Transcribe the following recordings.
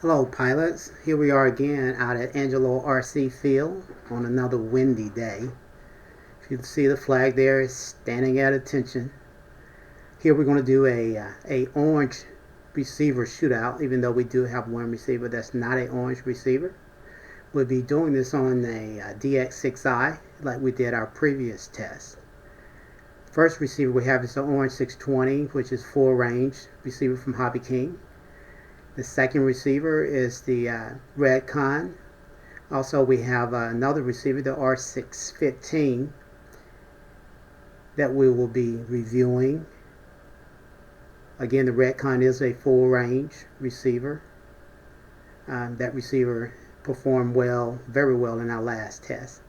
Hello pilots, here we are again out at Angelo RC Field on another windy day. If you see the flag there, it's standing at attention. Here we're going to do a orange receiver shootout, even though we do have one receiver that's not an orange receiver. We'll be doing this on a DX6i like we did our previous test. First receiver we have is the Orange 620, which is full range receiver from Hobbyking. The second receiver is the Redcon. Also we have another receiver, the R615, that we will be reviewing. Again, the Redcon is a full range receiver. That receiver performed well, very well in our last test.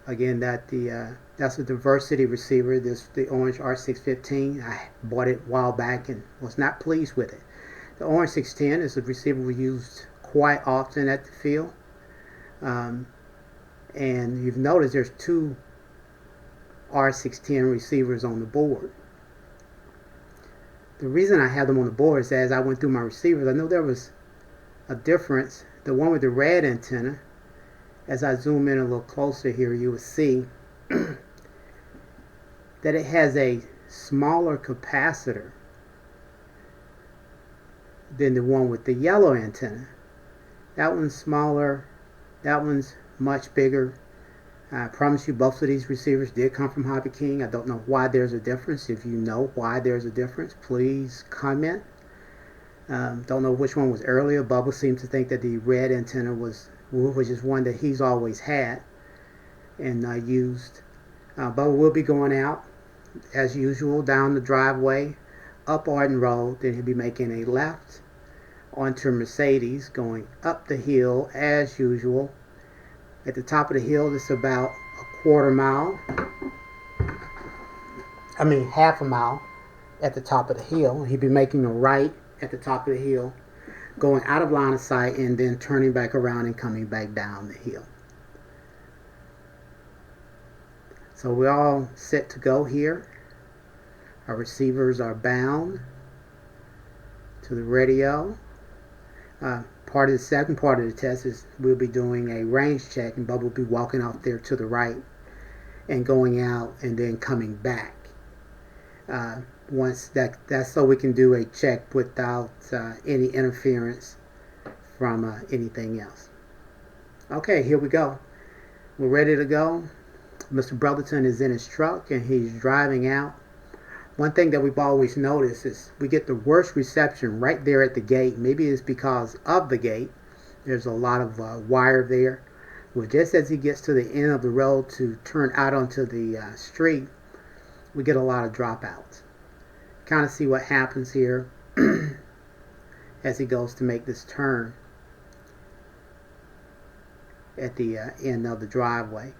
Again, that's a diversity receiver. The Orange R615. I bought it a while back and was not pleased with it. The Orange 610 is a receiver we used quite often at the field. And you've noticed there's two R610 receivers on the board. The reason I have them on the board is as I went through my receivers, I know there was a difference. The one with the red antenna, as I zoom in a little closer here, you will see that it has a smaller capacitor than the one with the yellow antenna. That one's smaller, that one's much bigger. I promise you both of these receivers did come from Hobbyking. I don't know why there's a difference. If you know why there's a difference, please comment. Don't know which one was earlier. Bubba seems to think that the red antenna was, which is one that he's always had and used. Bubba will be going out as usual down the driveway up Arden Road. Then he'll be making a left onto Mercedes, going up the hill as usual. At the top of the hill, it's about a quarter mile. Half a mile at the top of the hill. He'll be making a right at the top of the hill, going out of line of sight and then turning back around and coming back down the hill. So we're all set to go here. Our receivers are bound to the radio. Part of the second part of the test is we'll be doing a range check, and Bubba will be walking off there to the right and going out and then coming back. Once that's so we can do a check without any interference from anything else. Okay, here we go. We're ready to go. Mr. Brotherton is in his truck and he's driving out. One thing that we've always noticed is we get the worst reception right there at the gate. Maybe it's because of the gate. There's a lot of wire there. Well, just as he gets to the end of the road to turn out onto the street, we get a lot of dropouts. Kind of see what happens here as he goes to make this turn at the end of the driveway.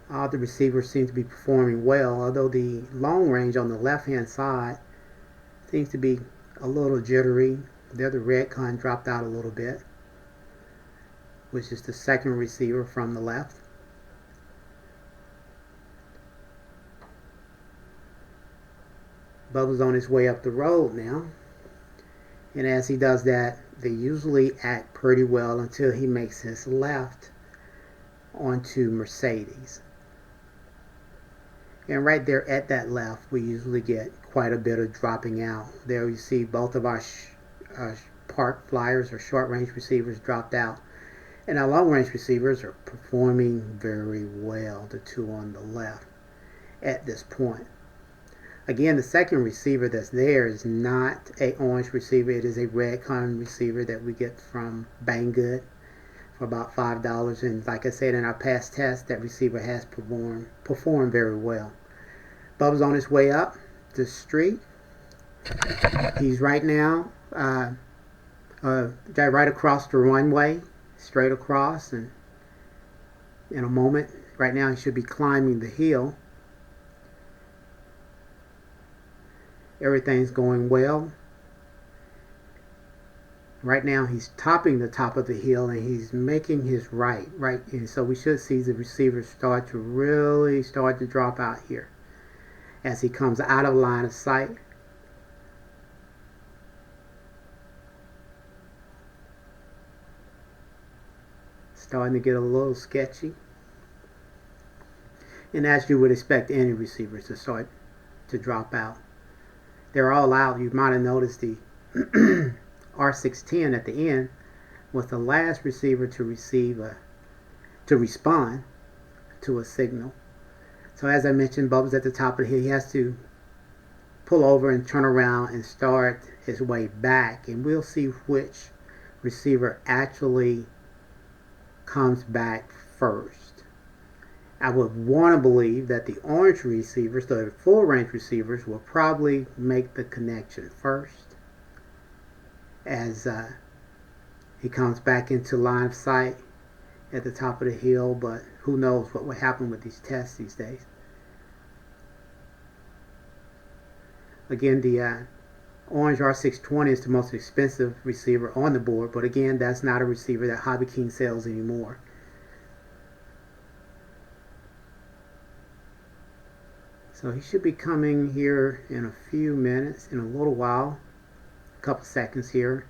All the receivers seem to be performing well, although the long range on the left hand side seems to be a little jittery. There the Redcon dropped out a little bit, which is the second receiver from the left. Bubba's on his way up the road now, and as he does that, they usually act pretty well until he makes his left onto Mercedes. And right there at that left, we usually get quite a bit of dropping out. There you see both of our park flyers or short range receivers dropped out. And our long range receivers are performing very well, the two on the left at this point. Again, the second receiver that's there is not a orange receiver. It is a Redcon receiver that we get from Banggood for about $5. And like I said, in our past test, that receiver has performed very well. Bubba's on his way up the street. He's right now right across the runway, straight across, and in a moment, right now he should be climbing the hill. Everything's going well. Right now he's topping the top of the hill and he's making his right, and so we should see the receiver start to drop out here as he comes out of line of sight. Starting to get a little sketchy. And as you would expect any receivers to start to drop out. They're all out. You might have noticed the R610 at the end was the last receiver to respond to a signal. So as I mentioned, Bubba's at the top of the hill. He has to pull over and turn around and start his way back, and we'll see which receiver actually comes back first. I would want to believe that the orange receivers, the full range receivers, will probably make the connection first as he comes back into line of sight at the top of the hill, but who knows what will happen with these tests these days. Again, the Orange R620 is the most expensive receiver on the board, but again, that's not a receiver that Hobbyking sells anymore. So he should be coming here in a few minutes, in a little while, a couple seconds here,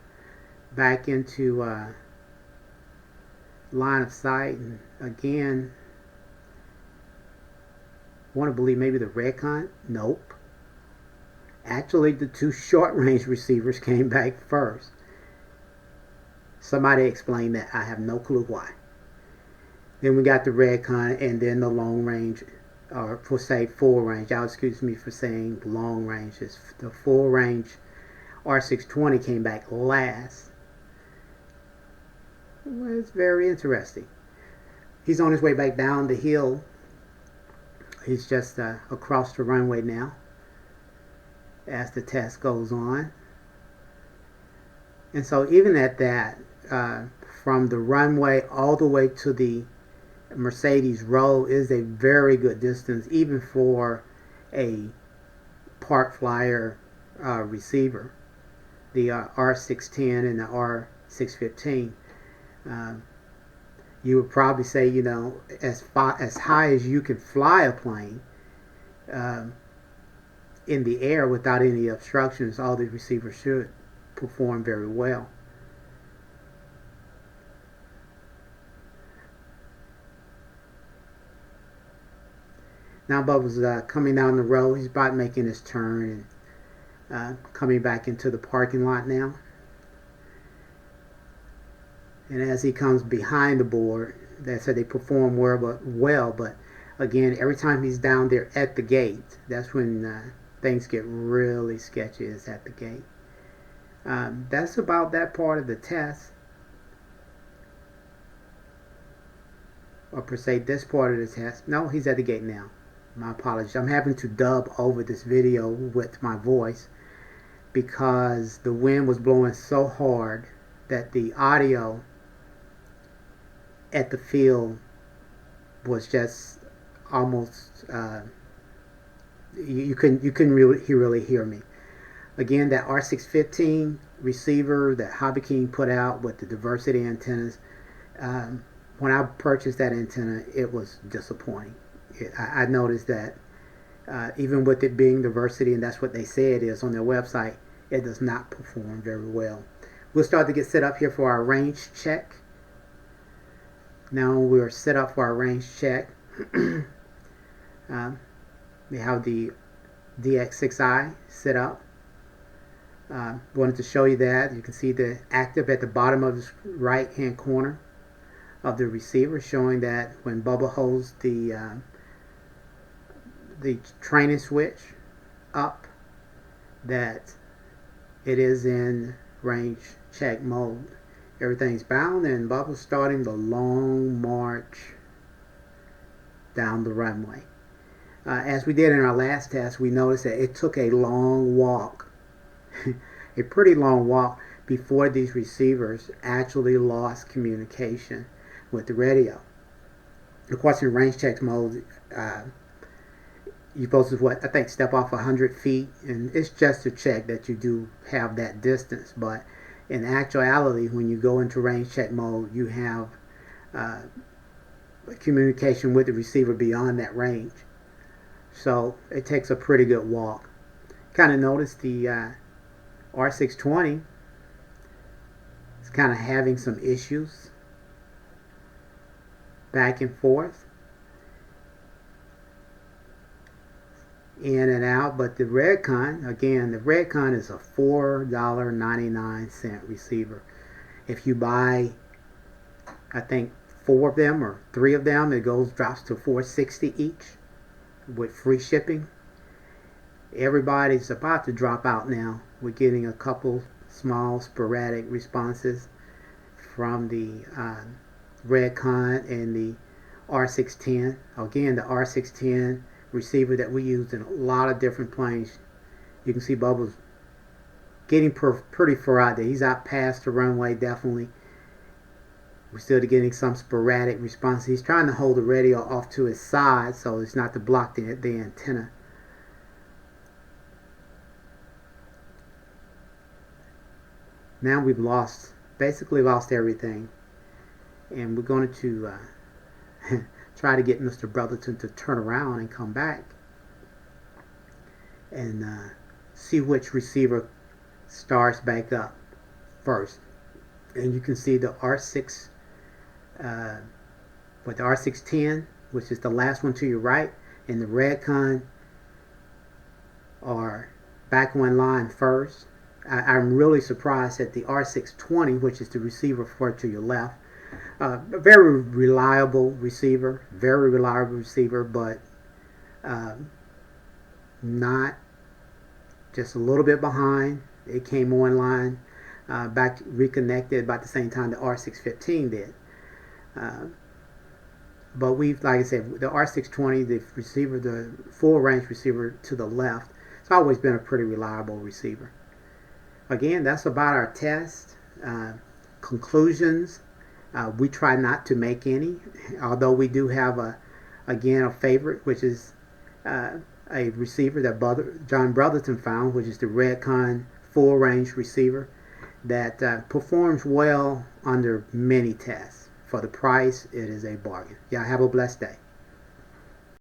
back into line of sight. And again, want to believe maybe the Redcon? Nope. Actually, the two short-range receivers came back first. Somebody explain that. I have no clue why. Then we got the Redcon, and then the long range, or for say full range. Excuse me for saying long range. It's the full range R620 came back last. Well, it's very interesting. He's on his way back down the hill. He's just across the runway now as the test goes on. And so even at that, from the runway all the way to the Mercedes row is a very good distance, even for a park flyer receiver. The R610 and the R615. You would probably say, you know, as high as you can fly a plane in the air without any obstructions, all the receivers should perform very well. Now Bubba's coming down the road. He's about making his turn and coming back into the parking lot now. And as he comes behind the board, they said they perform well, but again, every time he's down there at the gate, that's when things get really sketchy, is at the gate. That's about that part of the test. Or per se, this part of the test. No, he's at the gate now. My apologies. I'm having to dub over this video with my voice because the wind was blowing so hard that the audio at the field was just almost you couldn't really hear me. Again, that R615 receiver that Hobbyking put out with the diversity antennas, when I purchased that antenna, it was disappointing. I noticed that even with it being diversity, and that's what they say it is on their website, it does not perform very well. We'll start to get set up here for our range check. Now we're set up for our range check. We have the DX6i set up. Wanted to show you that. You can see the active at the bottom of the right hand corner of the receiver, showing that when Bubba holds the training switch up, that it is in range check mode. Everything's bound, and Bubba's starting the long march down the runway. As we did in our last test, we noticed that it took a long walk, a pretty long walk, before these receivers actually lost communication with the radio. Of course, in range check mode, you're supposed to, step off 100 feet, and it's just to check that you do have that distance. But in actuality, when you go into range check mode, you have communication with the receiver beyond that range. So it takes a pretty good walk. Kind of notice the R620 is kind of having some issues back and forth, in and out. But the Redcon, again, the Redcon is a $4.99 receiver. If you buy, I think, 4 of them or 3 of them, it drops to $4.60 each with free shipping. Everybody's about to drop out now. We're getting a couple small sporadic responses from the Redcon and the R610. Again, the R610 receiver that we used in a lot of different planes. You can see Bubba's getting pretty far out there. He's out past the runway, definitely. We're still getting some sporadic responses. He's trying to hold the radio off to his side so it's not to block the antenna. Now we've basically lost everything. And we're going to try to get Mr. Brotherton to turn around and come back and see which receiver starts back up first. And you can see the with the R610, which is the last one to your right, and the Redcon are back on line first. I'm really surprised at the R620, which is the receiver to your left. A very reliable receiver, but not just a little bit behind. It came online, back reconnected about the same time the R615 did. But like I said, the R620, the receiver, the full range receiver to the left, it's always been a pretty reliable receiver. Again, that's about our test. Conclusions, we try not to make any, although we do have a favorite, which is a receiver that John Brotherton found, which is the Redcon full range receiver that performs well under many tests. For the price, it is a bargain. Y'all have a blessed day.